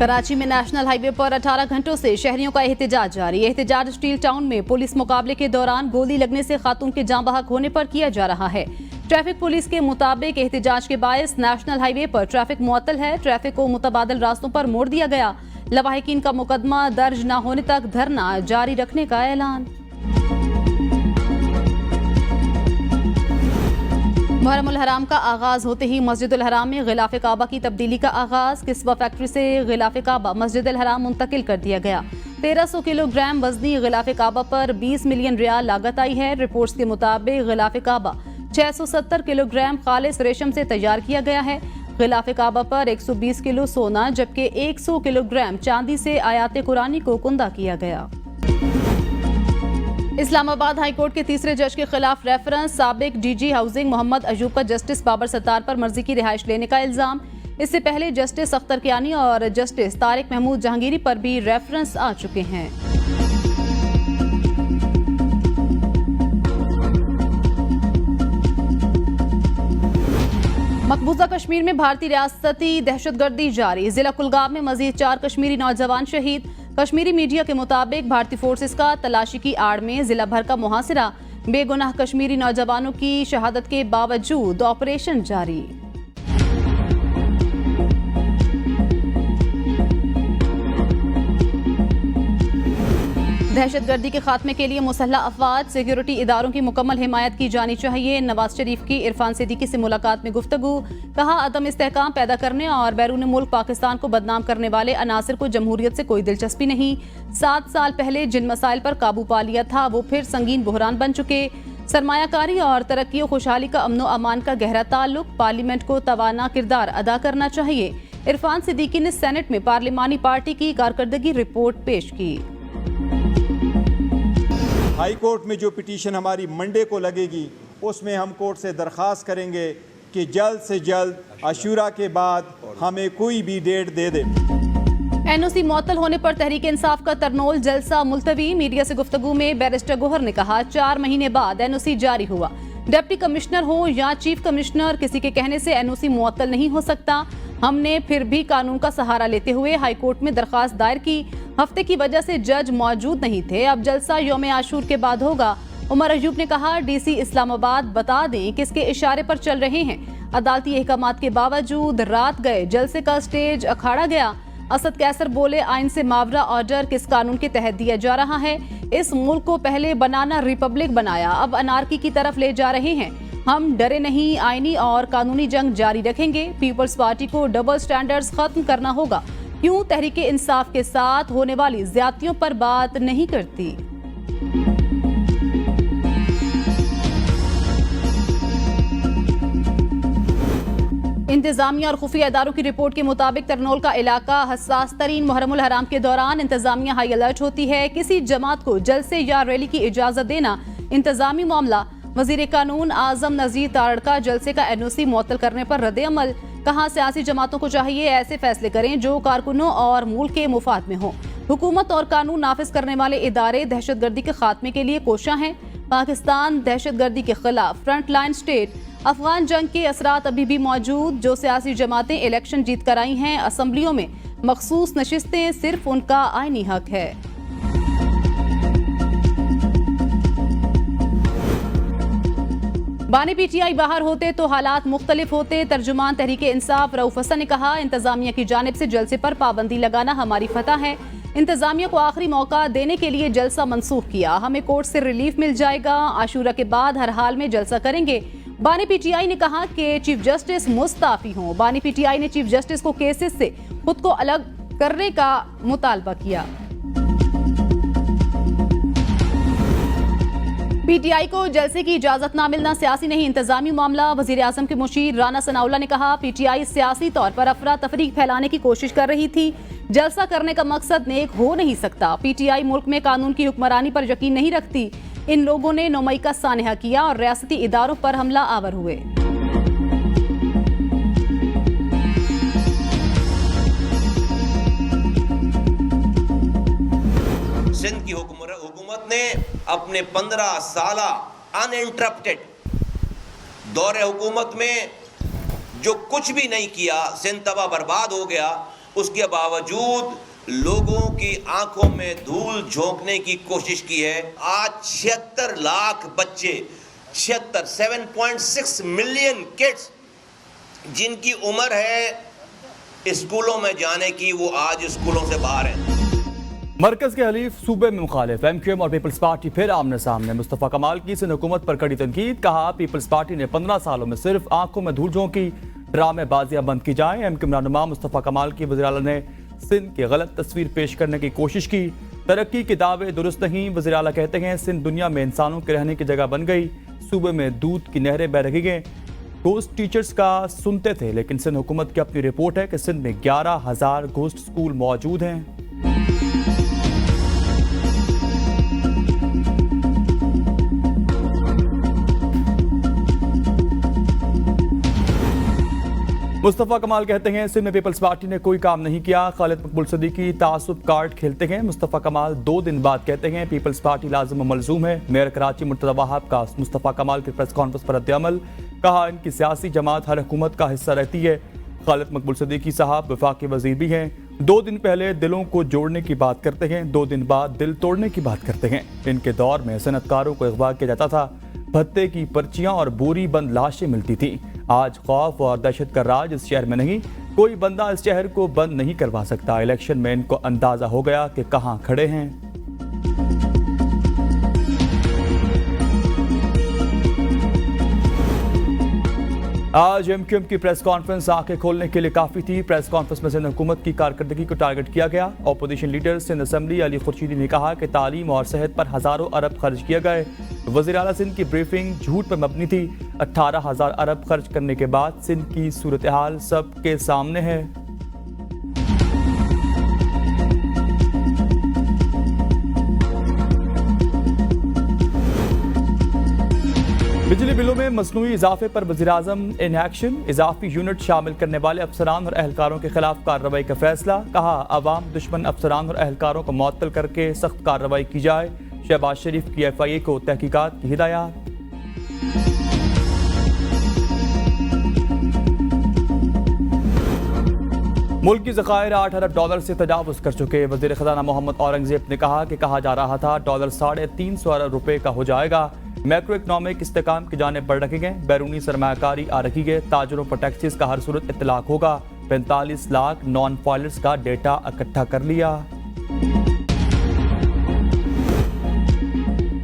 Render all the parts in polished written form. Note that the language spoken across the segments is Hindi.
कराची में नेशनल हाईवे पर 18 घंटों से शहरियों का एहतजाज जारी। एहतजाज स्टील टाउन में पुलिस मुकाबले के दौरान गोली लगने से खातून के जाँ बहक होने पर किया जा रहा है। ट्रैफिक पुलिस के मुताबिक एहतजाज के बायस नेशनल हाईवे पर ट्रैफिक मुअत्तल है। ट्रैफिक को मुतबादल रास्तों पर मोड़ दिया गया। लवाहिकीन का मुकदमा दर्ज न होने तक धरना जारी रखने का ऐलान। मुहर्रम उल हराम का आगाज होते ही मस्जिद उल हराम में गिलाफ काबा की तब्दीली का आगाज। किस्वा फैक्ट्री से गिलाफ काबा मस्जिद उल हराम मुंतकिल कर दिया गया। 1300 किलोग्राम वजनी गिलाफ काबा पर 20 मिलियन रियाल लागत आई है। रिपोर्ट्स के मुताबिक गिलाफ काबा 670 किलोग्राम खालिस रेशम से तैयार किया गया है। गिलाफ काबा पर 120 किलो सोना जबकि 100 किलोग्राम चांदी से आयात कुरानी को कुंदा किया गया। इस्लामाबाद हाई कोर्ट के तीसरे जज के खिलाफ रेफरेंस। साबिक डीजी हाउसिंग मोहम्मद अयूब का जस्टिस बाबर सत्तार पर मर्जी की रिहाइश लेने का इल्जाम। इससे पहले जस्टिस अख्तर कियानी और जस्टिस तारिक महमूद जहांगीरी पर भी रेफरेंस आ चुके हैं। मकबूजा कश्मीर में भारतीय रियासती दहशतगर्दी जारी। जिला कुलगाम में मजीद 4 कश्मीरी नौजवान शहीद। कश्मीरी मीडिया के मुताबिक भारतीय फोर्सेस का तलाशी की आड़ में जिला भर का मुहासिरा। बेगुनाह कश्मीरी नौजवानों की शहादत के बावजूद ऑपरेशन जारी। दहशतगर्दी के खात्मे के लिए मुसल्लह अफवाज सिक्योरिटी इदारों की मुकम्मल हिमायत की जानी चाहिए। नवाज शरीफ की इरफान सिद्दीकी से मुलाकात में गुफ्तगू। कहा अदम इस्तेहकाम पैदा करने और बैरून मुल्क पाकिस्तान को बदनाम करने वाले अनासिर को जमहूरियत से कोई दिलचस्पी नहीं। 7 साल पहले जिन मसाइल पर काबू पा लिया था वो फिर संगीन बुहरान बन चुके। सरमायाकारी और तरक्की और खुशहाली का अमन अमान का गहरा ताल्लुक। पार्लियामेंट को तवाना किरदार अदा करना चाहिए। इरफान सिद्दीकी ने सेनेट में पार्लिमानी पार्टी की कारकर्दगी रिपोर्ट पेश की। हाई कोर्ट में जो पिटीशन हमारी मंडे को लगेगी उसमें हम कोर्ट से दरख्वास्त करेंगे कि जल्द से जल्द आशूरा के बाद हमें कोई भी डेट दे दे। एनओसी मुअत्तल होने पर तहरीक इंसाफ का तरनोल जलसा मुलतवी। मीडिया से गुफ्तगू में बैरिस्टर गोहर ने कहा 4 महीने बाद एनओसी जारी हुआ। डिप्टी कमिश्नर हो या चीफ कमिश्नर, किसी के कहने से एनओसी मुअत्तल नहीं हो सकता। हमने फिर भी कानून का सहारा लेते हुए हाई कोर्ट में दरख्वास्त दायर की। हफ्ते की वजह से जज मौजूद नहीं थे। अब जलसा यौम आशूर के बाद होगा। उमर अयूब ने कहा डीसी इस्लामाबाद बता दें किसके इशारे पर चल रहे हैं। अदालती अहकामात के बावजूद रात गए जलसे का स्टेज अखाड़ा गया। असद कैसर बोले आइन से मावरा ऑर्डर किस कानून के तहत दिया जा रहा है। इस मुल्क को पहले बनाना रिपब्लिक बनाया, अब अनारकी की तरफ ले जा रहे हैं। हम डरे नहीं, आईनी और कानूनी जंग जारी रखेंगे। पीपल्स पार्टी को डबल स्टैंडर्ड्स खत्म करना होगा। क्यों तहरीके इंसाफ के साथ होने वाली ज्यादतियों पर बात नहीं करती। इंतजामिया और खुफिया इदारों की रिपोर्ट के मुताबिक तरनोल का इलाका हसास तरीन। मुहर्रम उल हराम के दौरान इंतजामिया हाई अलर्ट होती है। किसी जमात को जलसे या रैली की इजाजत देना इंतजामी मामला। वजीर कानून आजम नजीर तारड़का जलसे का एनओसी मुअत्तल करने पर रद्द अमल। कहा सियासी जमातों को चाहिए ऐसे फैसले करें जो कारकुनों और मुल्क के मुफाद में हो। हुकूमत और कानून नाफिज करने वाले इदारे दहशतगर्दी के खात्मे के लिए कोशां हैं। पाकिस्तान दहशतगर्दी के खिलाफ फ्रंट लाइन स्टेट। अफगान जंग के असरात अभी भी मौजूद। जो सियासी जमातें इलेक्शन जीत कर आई हैं, असम्बलियों में मखसूस नशिस्तें सिर्फ उनका आईनी हक है। बानी पीटीआई बाहर होते तो हालात मुख्तलिफ होते। तर्जुमान तहरीके इंसाफ रऊफ हसन ने कहा इंतजामिया की जानिब से जलसे पर पाबंदी लगाना हमारी फतह है। इंतजामिया को आखिरी मौका देने के लिए जलसा मंसूख किया। हमें कोर्ट से रिलीफ मिल जाएगा। आशूरा के बाद हर हाल में जलसा करेंगे। बानी पीटीआई ने कहा कि चीफ जस्टिस मुस्ताफी हों। बानी पीटीआई ने चीफ जस्टिस को केसेस से खुद को अलग करने का मुतालबा किया। पीटीआई को जलसे की इजाजत ना मिलना सियासी नहीं इंतजामी मामला। वजीर आजम के मुशीर राना सनाउल्लाह ने कहा पीटीआई सियासी तौर पर अफरा तफरीक फैलाने की कोशिश कर रही थी। जलसा करने का मकसद नेक हो नहीं सकता। पीटीआई मुल्क में कानून की हुक्मरानी पर यकीन नहीं रखती। इन लोगों ने 9 मई का सानहा किया और रियासती इदारों पर हमला आवर हुए। सिंध की हुकूमत ने अपने 15 साला अनइंटरप्टेड दौरे हुकूमत में जो कुछ भी नहीं किया, सिंध तबाह बर्बाद हो गया। उसके बावजूद लोगों की आंखों में धूल झोंकने की कोशिश की है। आज 76 लाख बच्चे 7.6 मिलियन किड्स जिनकी उम्र है स्कूलों में जाने की, वो आज स्कूलों से बाहर हैं। मरकज के हलीफ सूबे में मुखालिफ एमक्यूएम और पीपल्स पार्टी फिर आमने सामने। मुस्तफा कमाल की सिंध हुकूमत पर कड़ी तनकीद। कहा पीपल्स पार्टी ने 15 सालों में सिर्फ आंखों में धूल झोंकी, ड्रामेबाजियां बंद की जाएं। एमक्यूएम रहनुमा मुस्तफा कमाल की वज़ीर आला ने सिंध की गलत तस्वीर पेश करने की कोशिश की। तरक्की के दावे दुरुस्त नहीं। वज़ीर आला कहते हैं सिंध दुनिया में इंसानों के रहने की जगह बन गई। सूबे में दूध की नहरें बह रही हैं। घोस्ट टीचर्स का सुनते थे, लेकिन सिंध हुकूमत की अपनी रिपोर्ट है कि सिंध में 11,000 घोस्ट स्कूल मौजूद हैं। मुस्तफा कमाल कहते हैं सिंध में पीपल्स पार्टी ने कोई काम नहीं किया। खालिद मकबूल सदीकी तासुब कार्ड खेलते हैं। मुस्तफा कमाल 2 दिन बाद कहते हैं पीपल्स पार्टी लाजिम मलजूम है। मेयर कराची मुर्तज़ा वहाब का मुस्तफा कमाल की प्रेस कॉन्फ्रेंस पर रद्द-ए-अमल। कहा इनकी सियासी जमात हर हुकूमत का हिस्सा रहती है। खालिद मकबूल सदीकी साहब वफाकी वजीर भी हैं। 2 दिन पहले दिलों को जोड़ने की बात करते हैं, 2 दिन बाद दिल तोड़ने की बात करते हैं। इनके दौर में सनतकारों को अगवा किया जाता था, भत्ते की पर्चियां और बोरी बंद लाशें मिलती थी। आज खौफ और दहशत का राज इस शहर में नहीं। कोई बंदा इस शहर को बंद नहीं करवा सकता। इलेक्शन में इनको अंदाजा हो गया कि कहां खड़े हैं। आज एमक्यूएम की प्रेस कॉन्फ्रेंस आंखें खोलने के लिए काफी थी। प्रेस कॉन्फ्रेंस में सिंध हुकूमत की कारकर्दगी को टारगेट किया गया। Opposition leader Sindh assembly Ali Khurshidi ने कहा कि तालीम और सेहत पर हजारों अरब खर्च किए गए। वज़ीर आला सिंध की ब्रीफिंग झूठ पर मबनी थी। 18,000 अरब खर्च करने के बाद सिंध की सूरत हाल सबके सामने है। बिजली बिलों में मसनूई इजाफे पर वज़ीर-ए-आज़म इन एक्शन। इजाफी यूनिट शामिल करने वाले अफसरान और एहलकारों के खिलाफ कार्रवाई का फैसला। कहा अवाम दुश्मन अफसरान और एहलकारों को मुअत्तल करके सख्त कार्रवाई की जाए। शहबाज शरीफ की FIA को तहकीकात की हिदायत। मुल्क की ज़खायर $8 अरब से तजावुज़ कर चुके। वज़ीर ख़ज़ाना मोहम्मद औरंगज़ेब ने कहा कि कहा जा रहा था डॉलर $350 अरब का हो जाएगा। मैक्रो इकनॉमिक इस्तेकाम की जानिब बढ़ रखे गए। बैरूनी सरमायाकारी आ रखी गए। ताजरों पर टैक्सेस का हर सूरत इतलाक होगा। 45 लाख नॉन फाइलर्स का डेटा इकट्ठा कर लिया।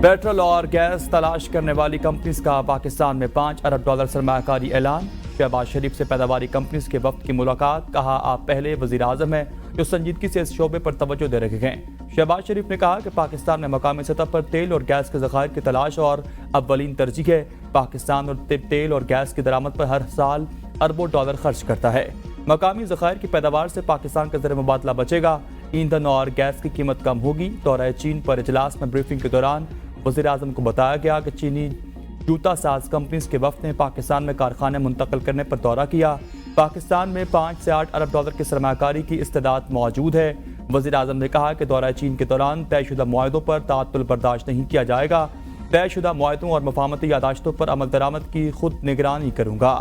पेट्रोल और गैस तलाश करने वाली कंपनीज का पाकिस्तान में $5 अरब सरमायाकारी ऐलान। शहबाज शरीफ से पैदावारी कंपनीज के वफ्द की मुलाकात। कहा आप पहले वज़ीर आज़म हैं जो संजीदगी से इस शोबे पर तवज्जो दे रखे हैं। शहबाज शरीफ ने कहा कि पाकिस्तान में मकामी सतह पर तेल और गैस के ज़खायर की तलाश और अव्वलीन तरजीह है। पाकिस्तान और तेल और गैस की दरामद पर हर साल अरबों डॉलर खर्च करता है। मकामी ज़खायर की पैदावार से पाकिस्तान का ज़र मुबादला बचेगा। ईंधन और गैस की कीमत कम होगी। दौरा चीन पर इजलास में ब्रीफिंग के दौरान वज़ीर आज़म को बताया गया कि चीनी जूता साज कंपनीज के वफ्द ने पाकिस्तान में कारखाने मुंतकिल करने पर दौरा किया। पाकिस्तान में $5 से $8 अरब की सरमायाकारी की इस्तेदाद मौजूद है। वज़ीर आज़म ने कहा कि दौरा चीन के दौरान तयशुदा मुआहदों पर ताअत्तुल बर्दाश्त नहीं किया जाएगा। तयशुदा मुआहदों और मफाहमती यादाश्तों पर अमल दरामद की खुद निगरानी करूँगा।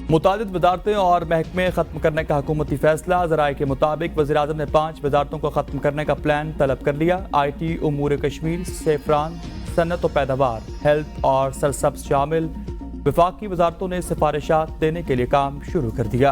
मुतादिद वजारतें और महकमे ख़त्म करने का हुकूमती फैसला। ज़राए के मुताबिक वज़ीर आज़म ने 5 वजारतों को ख़त्म करने का प्लान तलब कर लिया। IT, उमूर कश्मीर, सेफरान, सन्नत और पैदावार, हेल्थ और सरसब्ज़ शामिल। वफाकी वजारतों ने सिफारिशात देने के लिए काम शुरू कर दिया।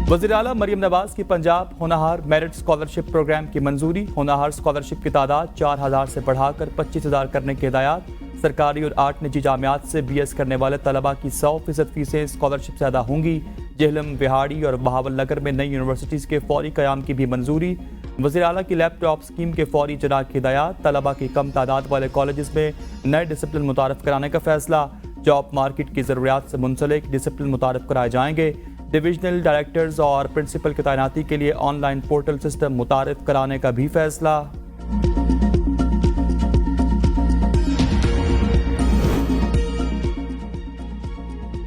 वज़ीर आला मरियम नवाज की पंजाब होनहार मेरिट स्कॉलरशिप प्रोग्राम की मंजूरी। होनहार स्कॉलरशिप की तादाद 4,000 से बढ़ाकर 25,000 करने की हिदायत। सरकारी और 8 निजी जामियात से BS करने वाले तलबा की 100% फीसें स्कॉलरशिप से अदा होंगी। जेहलम, बिहाड़ी और बहावलनगर में नई यूनिवर्सिटीज़ के फौरी क़याम की भी मंजूरी। वज़ीर आला की लैपटॉप स्कीम के फौरी इजरा की हिदायत। तलबा की कम तादाद वाले कॉलेज में नए डिसिप्लिन मुतारफ़ कराने का फैसला। जॉब मार्केट की ज़रूरियात से मुंसलिक डिसिप्लिन मुतारफ़ कराए जाएंगे। डिविजनल डायरेक्टर्स और प्रिंसिपल की तैनाती के लिए ऑनलाइन पोर्टल सिस्टम मुतारफ़ कराने का भी फैसला।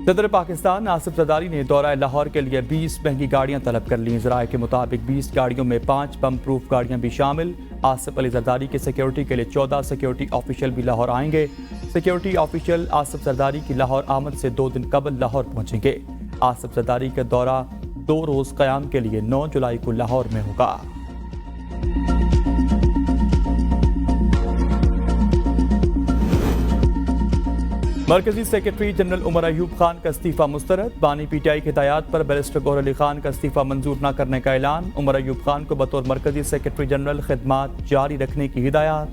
सदर पाकिस्तान आसिफ जरदारी ने दौरा लाहौर के लिए 20 महंगी गाड़ियां तलब कर ली। ज़राए के मुताबिक 20 गाड़ियों में 5 बम प्रूफ गाड़ियां भी शामिल। आसिफ अली जरदारी की सिक्योरिटी के लिए 14 सिक्योरिटी ऑफिशियल भी लाहौर आएंगे। सिक्योरिटी ऑफिशियल आसिफ जरदारी की लाहौर आमद से 2 दिन कबल लाहौर पहुंचेंगे। आसिफ जरदारी का दौरा 2 रोज क़याम के लिए 9 जुलाई को लाहौर में होगा। मरकजी सेक्रेटरी जनरल उमर अयूब खान का इस्तीफा मुस्तरद। बानी पीटीआई की हिदायत पर बैरिस्टर गौहर अली खान का इस्तीफा मंजूर न करने का ऐलान। उमर अयूब खान को बतौर मरकजी सेक्रेटरी जनरल खिदमात जारी रखने की हिदायत।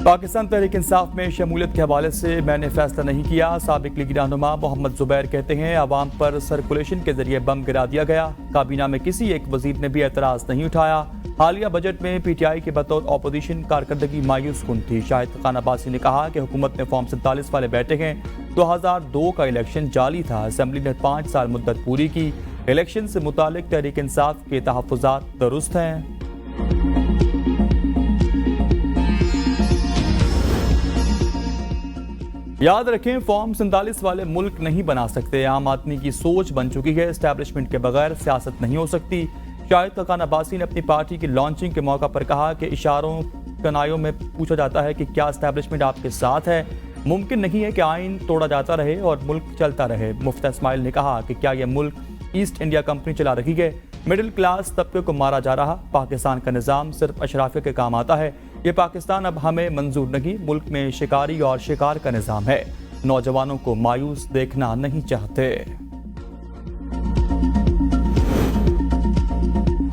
पाकिस्तान तहरीक इंसाफ में शमूलियत के हवाले से मैंने फैसला नहीं किया। साबिक लीगी रहनुमा मोहम्मद जुबैर कहते हैं अवाम पर सर्कुलेशन के जरिए बम गिरा दिया गया। काबीना में किसी एक वजीर ने भी एतराज नहीं उठाया। हालिया बजट में पीटीआई के बतौर अपोजिशन कारकर्दगी मायूस कुन थी। शाहिद खान अब्बासी ने कहा कि हुकूमत ने फॉर्म 47 वाले बैठे हैं। 2002 का इलेक्शन जाली था। असेंबली ने 5 साल मुद्दत पूरी की। इलेक्शन से मुतालिक तहरीक इंसाफ के तहफ़्फ़ुज़ात दुरुस्त हैं। याद रखें, फॉर्म 47 वाले मुल्क नहीं बना सकते। आम आदमी की सोच बन चुकी है, एस्टैब्लिशमेंट के बगैर सियासत नहीं हो सकती। शाहिद खान अब्बासी ने अपनी पार्टी की लॉन्चिंग के मौका पर कहा कि इशारों कनायों में पूछा जाता है कि क्या एस्टैब्लिशमेंट आपके साथ है। मुमकिन नहीं है कि आइन तोड़ा जाता रहे और मुल्क चलता रहे। मुफ्ती इस्माइल ने कहा कि क्या यह मुल्क ईस्ट इंडिया कंपनी चला रही है। मिडिल क्लास तबके को मारा जा रहा। पाकिस्तान का निज़ाम सिर्फ अशराफिया के काम आता है। ये पाकिस्तान अब हमें मंजूर नहीं। मुल्क में शिकारी और शिकार का निज़ाम है। नौजवानों को मायूस देखना नहीं चाहते।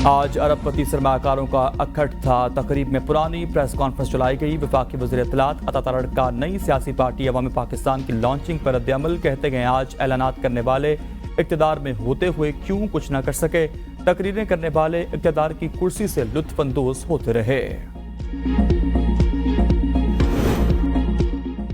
आज अरबपति सरमाकारों का अखट था। तकरीब में पुरानी प्रेस कॉन्फ्रेंस चलाई गई। वफाकी वज़ीर इत्तलात अता तलड़ का नई सियासी पार्टी अवामी पाकिस्तान की लॉन्चिंग पर रद्द-ए-अमल। कहते गए आज ऐलानात करने वाले इक़्तिदार में होते हुए क्यों कुछ न कर सके। तकरीरें करने वाले इक़्तिदार की कुर्सी से लुत्फ़अंदोज़ होते रहे।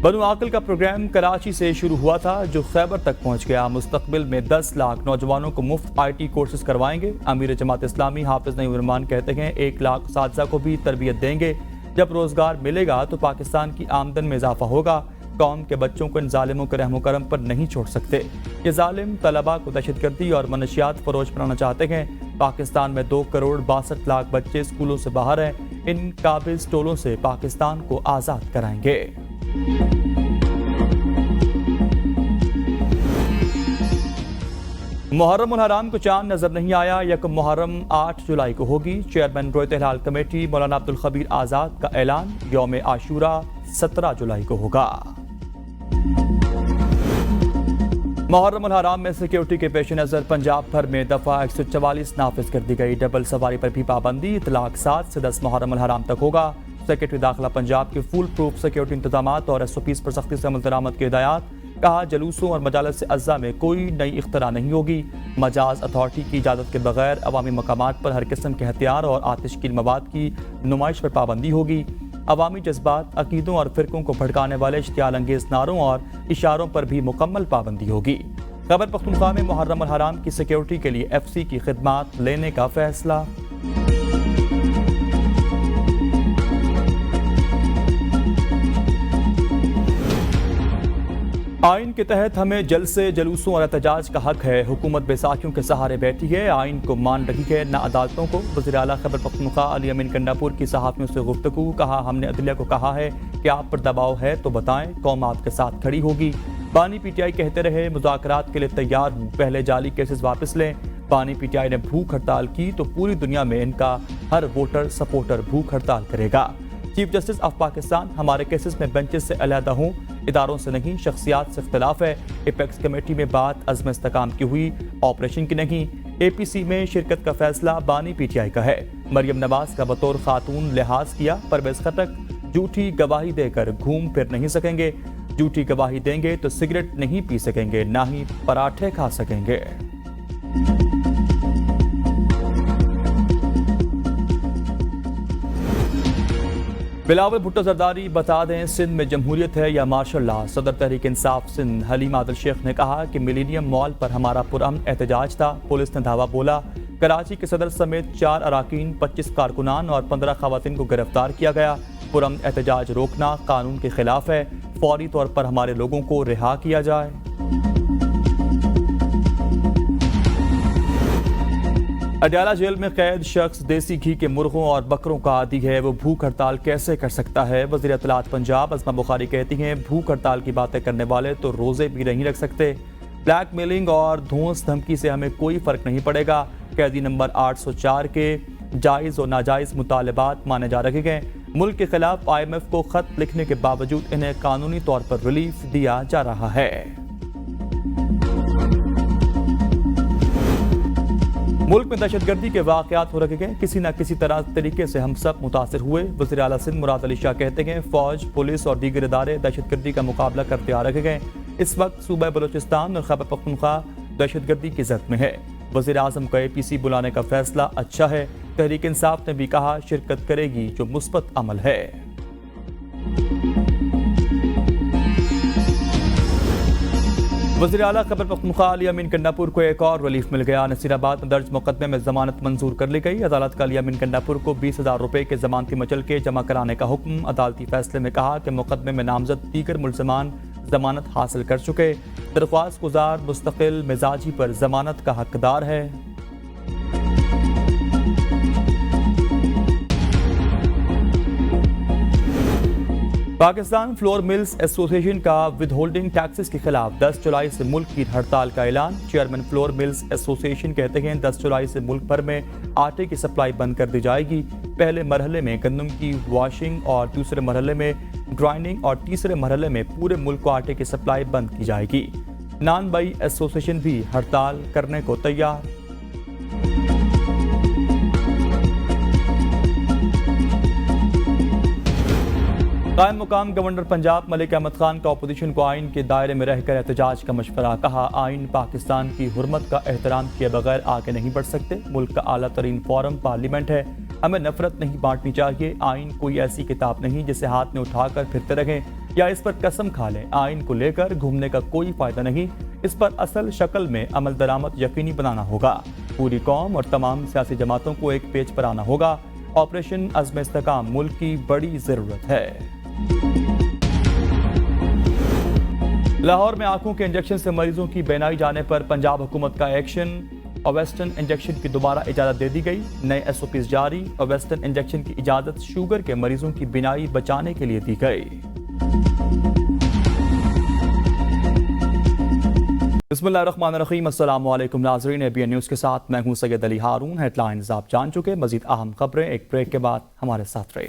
बनु आकिल का प्रोग्राम कराची से शुरू हुआ था जो खैबर तक पहुंच गया। मुस्तकबिल में 10 लाख नौजवानों को मुफ्त IT कोर्सेज करवाएंगे। अमीर जमात इस्लामी हाफिज नईम रहमान कहते हैं 1 लाख असातिज़ा को भी तरबियत देंगे। जब रोजगार मिलेगा तो पाकिस्तान की आमदन में इजाफा होगा। कौम के बच्चों को इन जालिमों के रहमो करम पर नहीं छोड़ सकते। ये जालिम तलबा को दहशतगर्दी और मनशियात फरोश बनाना चाहते हैं। पाकिस्तान में 2 करोड़ 62 लाख बच्चे स्कूलों से बाहर हैं। इन काबिज टोलों से पाकिस्तान को आज़ाद कराएंगे। मुहर्रम उल हराम को चांद नजर नहीं आया। यकम मुहर्रम 8 जुलाई को होगी। चेयरमैन रोयत हिलाल कमेटी मौलाना अब्दुल खबीर आज़ाद का ऐलान। यौम आशूरा 17 जुलाई को होगा। मुहर्रम उल हराम में सिक्योरिटी के पेश नज़र पंजाब भर में दफ़ा 144 नाफिज कर दी गई। डबल सवारी पर भी पाबंदी। इतलाक 7 से 10 मुहर्रम उल हराम तक होगा। सेक्रेटरी दाखिला पंजाब के फुल प्रूफ सिक्योरिटी इंतजामात और SOPs पर सख्ती से अमल दरामद की हिदायत। कहा जुलूसों और मजालस से अज़्ज़ा में कोई नई इख्तरा नहीं होगी। मजाज अथॉरिटी की इजाज़त के बगैर अवामी मकामात पर हर किस्म के हथियार और आतिशकील मवाद की नुमाइश पर पाबंदी होगी। अवामी जज्बात, अकीदों और फ़िरकों को भड़काने वाले इश्तियाल अंगेज़ नारों और इशारों पर भी मुकम्मल पाबंदी होगी। खैबर पख्तूनख्वा में मुहर्रम उल हराम की सिक्योरिटी के लिए FC की खिदमात लेने का फैसला। आइन के तहत हमें जलसे, जुलूसों और एहतजाज का हक है। हुकूमत बैसाखियों के सहारे बैठी है, आइन को मान रही है न अदालतों को। वज़ीर आला खैबर पख्तूनख्वा अली अमीन कंडापुर की सहाफ़ियों से गुफ्तगू। कहा हमने अदलिया को कहा है कि आप पर दबाव है तो बताएं, कौम आपके साथ खड़ी होगी। बानी PTI कहते रहे मुज़ाकरात के लिए तैयार हूँ, पहले जाली केसेस वापस लें। बानी PTI ने भूख हड़ताल की तो पूरी दुनिया में इनका हर वोटर सपोर्टर भूख हड़ताल करेगा। चीफ जस्टिस ऑफ पाकिस्तान हमारे केसेस में बेंचेस से अलहदा हूँ, इदारों से नहीं, शख्सियात से इख्तलाफ है। एपेक्स कमेटी में बात अज़्म इस्तेकाम की हुई, ऑपरेशन की नहीं। APC में शिरकत का फैसला बानी PTI का है। मरियम नवाज का बतौर खातून लिहाज किया। परवेज खटक झूठी गवाही देकर घूम फिर नहीं सकेंगे। झूठी गवाही देंगे तो सिगरेट नहीं पी सकेंगे, ना ही पराठे खा सकेंगे। बिलावल भुट्टो जरदारी बता दें सिंध में जमहूरियत है या मार्शल लॉ। सदर तहरीक इंसाफ सिंध हलीम आदिल शेख ने कहा कि मिलेनियम मॉल पर हमारा पुरअमन एहतजाज था। पुलिस ने धावा बोला। कराची के सदर समेत 4 अराकीन, 25 कारकुनान और 15 खवातीन को गिरफ्तार किया गया। पुरअमन एहतजाज रोकना कानून के खिलाफ है। फौरी तौर पर हमारे लोगों को रिहा किया जाए। अडयाला जेल में कैद शख्स देसी घी के मुर्गों और बकरों का आदी है, वो भूख हड़ताल कैसे कर सकता है। वज़ीर इत्तलात पंजाब अज़मा बुखारी कहती हैं, भूख हड़ताल की बातें करने वाले तो रोजे भी नहीं रख सकते। ब्लैकमेलिंग और धौंस धमकी से हमें कोई फर्क नहीं पड़ेगा। कैदी नंबर 804 के जायज़ और नाजायज़ मुतालबात माने जा रखे गए। मुल्क के खिलाफ IMF को खत लिखने के बावजूद इन्हें कानूनी तौर पर रिलीफ दिया जा रहा है। मुल्क में दहशतगर्दी के वाकयात हो रखे गए, किसी न किसी तरीके से हम सब मुतासिर हुए। वज़ीर आला सिंध मुराद अली शाह कहते हैं, फौज, पुलिस और दीगर इदारे दहशतगर्दी का मुकाबला करते आ रखे गए। इस वक्त सूबा बलूचिस्तान और खैबर पख्तूनख्वा दहशतगर्दी की जद में है। वज़ीर आज़म का APC बुलाने का फैसला अच्छा है। तहरीक इंसाफ ने भी कहा शिरकत करेगी जो मुस्बत अमल है। वज़ीर आला खैबर पख्तूनख्वा अली अमीन कंडापुर को एक और रिलीफ मिल गया। नसीराबाद में दर्ज मुकदमे में जमानत मंजूर कर ली गई। अदालत का अली अमीन कंडापुर को 20,000 रुपए के जमानती मचल के जमा कराने का हुक्म। अदालती फैसले में कहा कि मुकदमे में नामजद दीगर मुल्ज़मान जमानत हासिल कर चुके। दरख्वास्त गुजार मुस्तकिल मिजाजी पर जमानत का हकदार है। पाकिस्तान फ्लोर मिल्स एसोसिएशन का विदहोल्डिंग टैक्सेस के खिलाफ 10 जुलाई से मुल्क की हड़ताल का ऐलान। चेयरमैन फ्लोर मिल्स एसोसिएशन कहते हैं 10 जुलाई से मुल्क भर में आटे की सप्लाई बंद कर दी जाएगी। पहले मरहले में गंदम की वॉशिंग और दूसरे मरहले में ग्राइंडिंग और तीसरे मरहले में पूरे मुल्क को आटे की सप्लाई बंद की जाएगी। नान बाई एसोसिएशन भी हड़ताल करने को तैयार। कायम मुकाम गवर्नर पंजाब मलिक अहमद खान का अपोजिशन को आइन के दायरे में रहकर एहतजाज का मशवरा। कहा, आइन पाकिस्तान की हुर्मत का एहतराम किए बगैर आगे नहीं बढ़ सकते। मुल्क का आला तरीन फोरम पार्लियामेंट है, हमें नफरत नहीं बांटनी चाहिए। आइन कोई ऐसी किताब नहीं जिसे हाथ में उठाकर फिरते रहें या इस पर कसम खा लें। आइन को लेकर घूमने का कोई फायदा नहीं, इस पर असल शक्ल में अमल दरामद यकीनी बनाना होगा। पूरी कौम और तमाम सियासी जमातों को एक पेज पर आना होगा। ऑपरेशन अज़्म इस्तेकाम मुल्क की बड़ी जरूरत है। लाहौर में आंखों के इंजेक्शन से मरीजों की बेनाई जाने पर पंजाब हुकूमत का एक्शन। वेस्टर्न इंजेक्शन की दोबारा इजाजत दे दी गई। नए SOPs जारी। वेस्टर्न इंजेक्शन की इजाजत शुगर के मरीजों की बीनाई बचाने के लिए दी गई। बिस्मिल्लाहिर्रहमानिर्रहीम। अस्सलाम वालेकुम नाज़रीन, ABN न्यूज़ के साथ मैं हूं सैयद अली हारून। हेडलाइंस आप जान चुके, मजीद अहम खबरें एक ब्रेक के बाद हमारे साथ रहे।